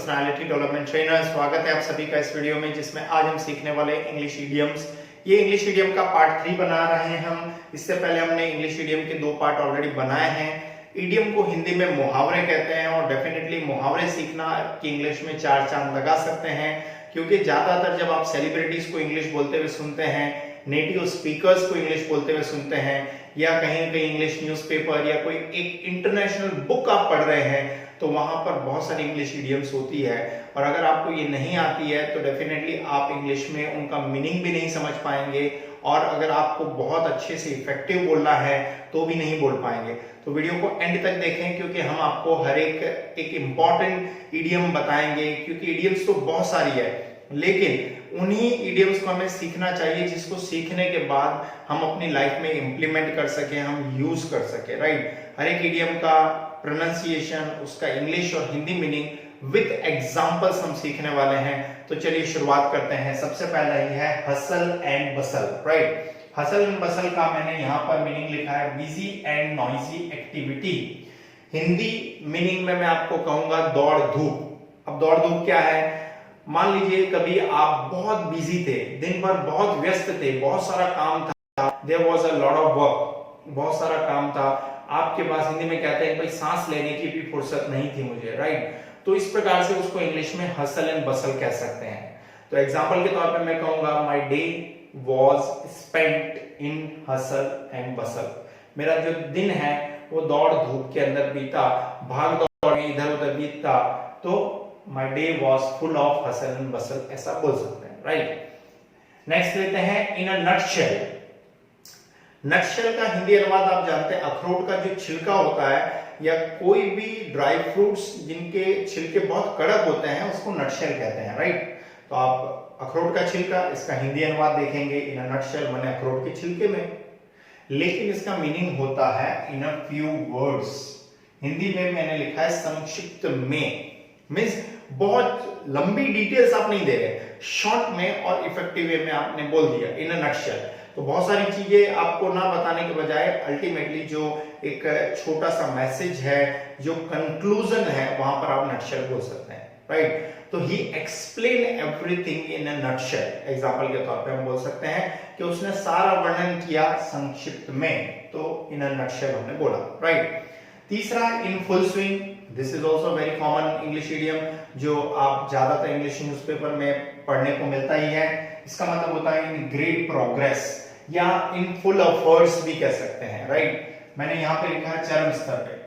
Personality development trainer. स्वागत है आप सभी का इस वीडियो में, जिसमें आज हम सीखने वाले इंग्लिश इडियम्स। ये इंग्लिश इडियम का पार्ट 3 बना रहे हैं हम। इससे पहले हमने इंग्लिश इडियम के 2 पार्ट ऑलरेडी बनाए हैं। इडियम को हिंदी में मुहावरे कहते हैं और डेफिनेटली मुहावरे सीखना कि इंग्लिश में 4 चांद लगा सकते हैं, क्योंकि ज्यादातर जब आप सेलिब्रिटीज को इंग्लिश बोलते हुए सुनते हैं, नेटिव स्पीकर्स को इंग्लिश बोलते हुए सुनते हैं, या कहीं कहीं इंग्लिश न्यूज़पेपर या कोई एक इंटरनेशनल बुक आप पढ़ रहे हैं, तो वहां पर बहुत सारी इंग्लिश इडियम्स होती है। और अगर आपको ये नहीं आती है तो डेफिनेटली आप इंग्लिश में उनका मीनिंग भी नहीं समझ पाएंगे, और अगर आपको बहुत अच्छे से इफेक्टिव बोलना है तो भी नहीं बोल पाएंगे। तो वीडियो को एंड तक देखें, क्योंकि हम आपको हर एक इंपॉर्टेंट इडियम बताएंगे, क्योंकि इडियम्स तो बहुत सारी है, लेकिन उन्हीं इडियम्स को हमें सीखना चाहिए जिसको सीखने के बाद हम अपनी लाइफ में इंप्लीमेंट कर सके, हम यूज कर सके, राइट। हर एक इडियम का प्रोनाउंसिएशन, उसका इंग्लिश और हिंदी मीनिंग विद एग्जांपल्स हम सीखने वाले हैं। तो चलिए शुरुआत करते हैं। सबसे पहला ही है hustle and Bansal, right. Hustle and बसल का मैंने यहाँ पर मीनिंग लिखा है busy and noisy activity. Hindi meaning में मैं आपको कहूंगा दौड़ धूप। अब दौड़ धूप क्या है? मान लीजिए कभी आप बहुत बिजी थे, दिन भर बहुत व्यस्त थे, बहुत सारा काम था, there was a lot of work, बहुत सारा काम था आपके पास। हिंदी में कहते हैं भाई सांस लेने की भी फुर्सत नहीं थी मुझे, राइट। तो इस प्रकार से उसको इंग्लिश में हसल एंड बसल कह सकते हैं। तो एग्जांपल के तौर पे मैं कहूंगा my day was spent in hustle and बसल। मेरा जो दिन है वो दौड़ धूप के अंदर बीता, भाग दौड़ में इधर उधर बीता। तो my day was full of hustle and bustle, ऐसा बोल सकते हैं, राइट। नेक्स्ट लेते हैं इन अ नटशेल। नटशेल का हिंदी अनुवाद आप जानते हैं, अखरोट का जो छिलका होता है या कोई भी ड्राई फ्रूट्स जिनके छिलके बहुत कड़क होते हैं उसको नटशेल कहते हैं, राइट। तो आप अखरोट का छिलका, इसका हिंदी अनुवाद देखेंगे इन अ नटशेल माने अखरोट के छिलके में, लेकिन इसका मीनिंग होता है इन अ फ्यू वर्ड्स। हिंदी में मैंने लिखा है संक्षिप्त में, मीन्स बहुत लंबी डिटेल्स आप नहीं दे रहे, शॉर्ट में और इफेक्टिव वे में आपने बोल दिया इन अ नटशेल। तो बहुत सारी चीजें आपको ना बताने के बजाय अल्टीमेटली जो एक छोटा सा मैसेज है, जो कंक्लूजन है, वहां पर आप नटशेल बोल सकते हैं, राइट। तो ही explain everything in a nutshell. Example के तौर पे हम बोल सकते हैं कि उसने सारा वर्णन किया संक्षिप्त में, तो इन अ नटशेल हमने बोला, राइट। तीसरा in full swing. This is also very common English idiom, जो आप ज्यादातर इंग्लिश न्यूज़पेपर में पढ़ने को मिलता ही है। इसका मतलब होता है इन ग्रेट प्रोग्रेस या इन फुल एफर्ट्स भी कह सकते हैं, राइट। मैंने यहाँ पे लिखा है चरम स्तर पे।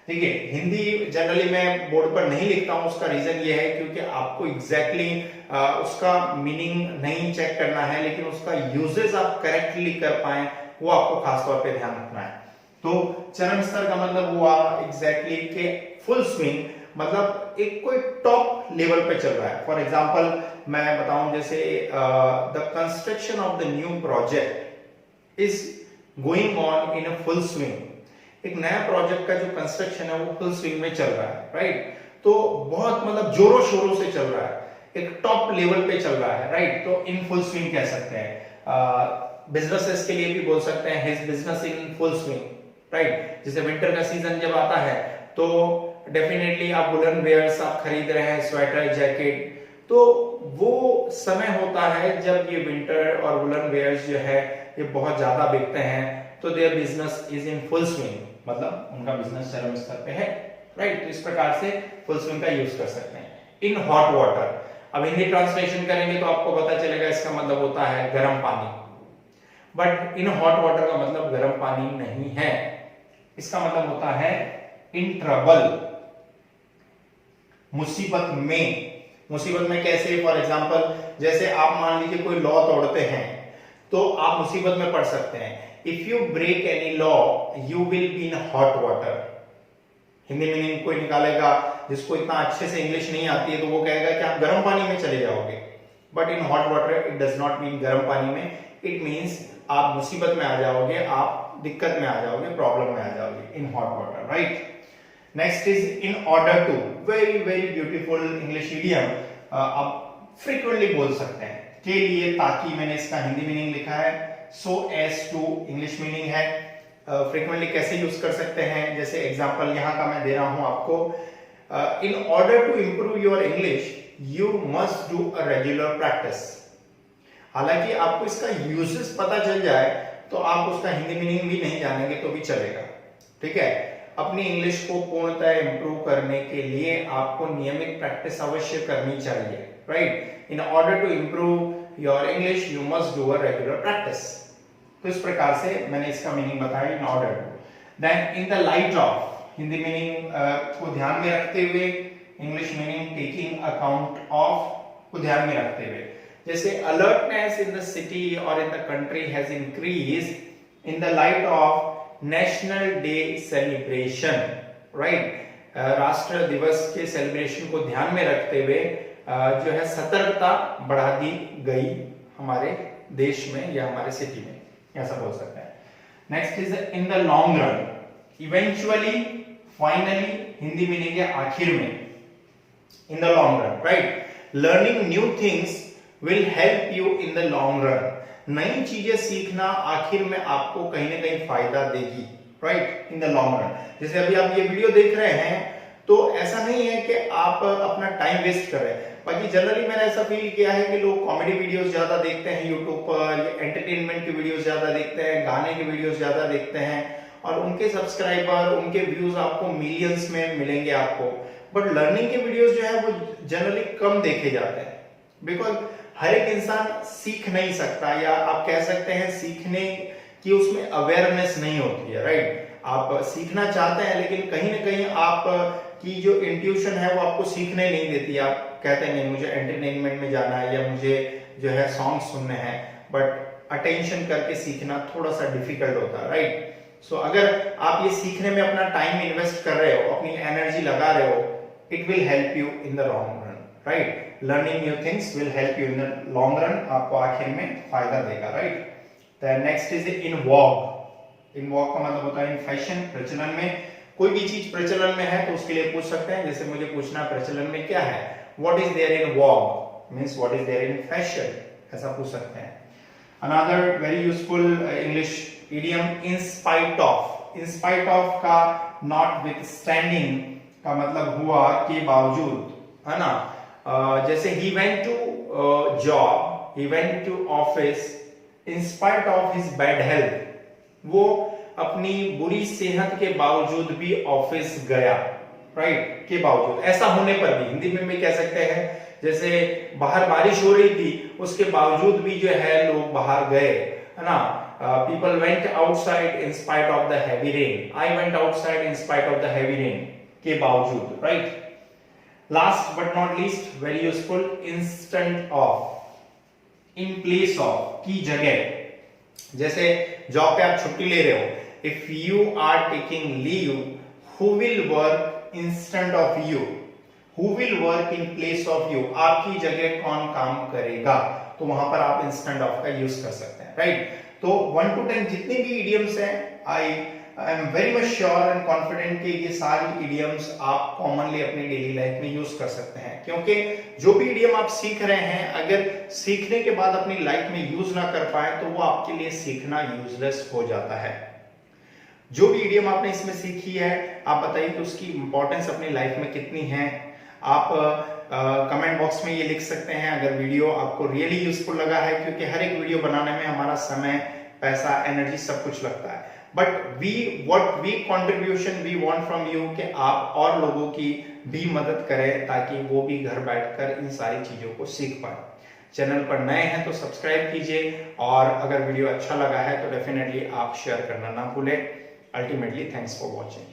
देखिए हिंदी जनरली मैं बोर्ड पर नहीं लिखता हूँ, उसका रीजन ये है क्योंकि आपको एग्जैक्टली उसका मीनिंग नहीं चेक करना है, लेकिन उसका यूजेस आप करेक्टली कर पाए वो आपको खासतौर पे ध्यान रखना है। तो चरम स्तर का मतलब हुआ एग्जैक्टली के फुल स्विंग, मतलब एक कोई टॉप लेवल पे चल रहा है। फॉर एग्जांपल मैं बताऊं, जैसे the construction of the new project is going on in a full swing. एक नया प्रोजेक्ट का जो कंस्ट्रक्शन है वो फुल स्विंग में चल रहा है, राइट। तो बहुत मतलब जोरों शोरों से चल रहा है, एक टॉप लेवल पे चल रहा है, राइट। तो इन फुल स्विंग कह सकते हैं। बिजनेसेस के लिए भी बोल सकते हैं his business in full swing, right. जैसे विंटर का सीजन जब आता है तो डेफिनेटली आप वुलन वेयर्स आप खरीद रहे हैं, स्वेटर जैकेट, तो वो समय होता है जब ये विंटर और वुलन वेयर्स जो है ये बहुत ज्यादा बिकते हैं। तो their business is in full swing, मतलब उनका बिजनेस चरम स्तर पे है, राइट। तो इस प्रकार से फुल स्विंग का यूज कर सकते हैं। इन हॉट वाटर, अब हिंदी ट्रांसलेशन करेंगे तो आपको पता चलेगा इसका मतलब होता है गर्म पानी, बट इन हॉट वाटर का मतलब गर्म पानी नहीं है। इसका मतलब होता है इन ट्रबल, मुसीबत में। मुसीबत में कैसे? फॉर एग्जांपल जैसे आप मान लीजिए कोई लॉ तोड़ते हैं तो आप मुसीबत में पड़ सकते हैं। If you break any law you will be in hot water. Hindi meaning कोई निकालेगा जिसको इतना अच्छे से इंग्लिश नहीं आती है तो वो कहेगा कि आप गर्म पानी में चले जाओगे, but in hot water it does not mean गर्म पानी में, इट मीन्स आप मुसीबत में आ जाओगे, आप दिक्कत में आ जाओगे, प्रॉब्लम में आ जाओगे in hot water, right. Next is in order to. Very very beautiful English idiom, आप फ्रीक्वेंटली बोल सकते हैं। के लिए, ताकि, मैंने इसका हिंदी मीनिंग लिखा है so as to, English meaning है। फ्रीक्वेंटली कैसे यूज कर सकते हैं, जैसे एग्जांपल यहां का मैं दे रहा हूं आपको। In order to improve your English you must do a regular practice. हालांकि आपको इसका यूजेस पता चल जाए तो आप उसका हिंदी मीनिंग भी नहीं जानेंगे तो भी चलेगा, ठीक है। अपनी इंग्लिश को पूर्णतः इंप्रूव करने के लिए आपको नियमित प्रैक्टिस अवश्य करनी चाहिए, right. In order to improve your English you must do a regular practice. तो इस प्रकार से मैंने इसका मीनिंग बताया, in order to. Then in the light of, Hindi meaning को ध्यान में रखते हुए, English meaning taking account of को ध्यान में रखते हुए। जैसे अलर्टनेस इन द सिटी और in the country has increased in the light of national day celebration, right. राष्ट्र दिवस के सेलिब्रेशन को ध्यान में रखते हुए जो है सतर्कता बढ़ा दी गई हमारे देश में या हमारे सिटी में, ऐसा बोल सकते हैं। Next is in the long run, eventually, finally, Hindi meaning है आखिर में, इन the long run, right. Learning new things will help you in the long run, नई चीजें सीखना आखिर में आपको कहीं ना कहीं फायदा देगी, right, in the long run. जैसे अभी आप ये वीडियो देख रहे हैं तो ऐसा नहीं है कि आप अपना टाइम वेस्ट कर रहे हैं, बाकी जनरली मैंने ऐसा फील किया है कि लोग कॉमेडी वीडियोस ज्यादा देखते हैं यूट्यूब पर, एंटरटेनमेंट के वीडियोस ज्यादा देखते हैं, गाने के वीडियोस ज्यादा देखते हैं और उनके सब्सक्राइबर, उनके व्यूज आपको मिलियंस में मिलेंगे आपको, बट लर्निंग के वीडियोस जो है वो जनरली कम देखे जाते हैं। बिकॉज हर एक इंसान सीख नहीं सकता, या आप कह सकते हैं सीखने की उसमें अवेयरनेस नहीं होती है, राइट। आप सीखना चाहते हैं लेकिन कहीं ना कहीं आप की जो इंट्यूशन है वो आपको सीखने नहीं देती। आप कहते हैं नहीं मुझे एंटरटेनमेंट में जाना है या मुझे जो है सॉन्ग सुनने हैं, बट अटेंशन करके सीखना थोड़ा सा डिफिकल्ट होता है, राइट। सो अगर आप ये सीखने में अपना टाइम इन्वेस्ट कर रहे हो, अपनी एनर्जी लगा रहे हो, it will help you in the long run, right. Learning new things will help you in the long run, आपको आखिर में फायदा देगा, right. Then next is in vogue. In vogue का मतलब होता है इन फैशन, प्रचलन में। कोई भी चीज प्रचलन में है तो उसके लिए पूछ सकते हैं, जैसे मुझे पूछना प्रचलन में क्या है, what is there in vogue means what is there in fashion, ऐसा पूछ सकते हैं। Another very useful English idiom, in spite of. In spite of का नॉटविथस्टैंडिंग का मतलब हुआ के बावजूद, है ना। जैसे he went to job, he went to office in spite of his bad health, वो अपनी बुरी सेहत के बावजूद भी ऑफिस गया, राइट, के बावजूद। ऐसा होने पर भी हिंदी में भी कह सकते हैं, जैसे बाहर बारिश हो रही थी उसके बावजूद भी जो है लोग बाहर गए, है ना। people went outside in spite of the heavy rain, I went outside in spite of the heavy rain, के बावजूद, right. Last but not least, very useful, instead of, in place of, की जगह। जैसे जॉब पे आप छुट्टी ले रहे हो, if you are taking leave, who will work instead of you? Who will work in place of you? आपकी जगह कौन काम करेगा? तो वहां पर आप instead of का यूज कर सकते हैं, राइट। तो 1 to 10 जितनी भी idioms हैं, I am very much sure and confident कि ये सारी idioms आप commonly अपनी daily life में use कर सकते हैं, क्योंकि जो भी idiom आप सीख रहे हैं अगर सीखने के बाद अपनी लाइफ में यूज ना कर पाए तो वो आपके लिए सीखना यूजलेस हो जाता है। जो भी idiom आपने इसमें सीखी है आप बताइए कि उसकी इंपॉर्टेंस अपनी लाइफ में कितनी है। आप कमेंट बॉक्स में ये लिख सकते हैं अगर वीडियो आपको रियली यूजफुल लगा है, क्योंकि हर एक वीडियो बनाने में हमारा समय, पैसा, एनर्जी सब कुछ लगता है। But what we contribution we want from you कि आप और लोगों की भी मदद करें ताकि वो भी घर बैठकर इन सारी चीजों को सीख पाए। चैनल पर नए हैं तो सब्सक्राइब कीजिए और अगर वीडियो अच्छा लगा है तो डेफिनेटली आप शेयर करना ना भूलें। Ultimately thanks for watching.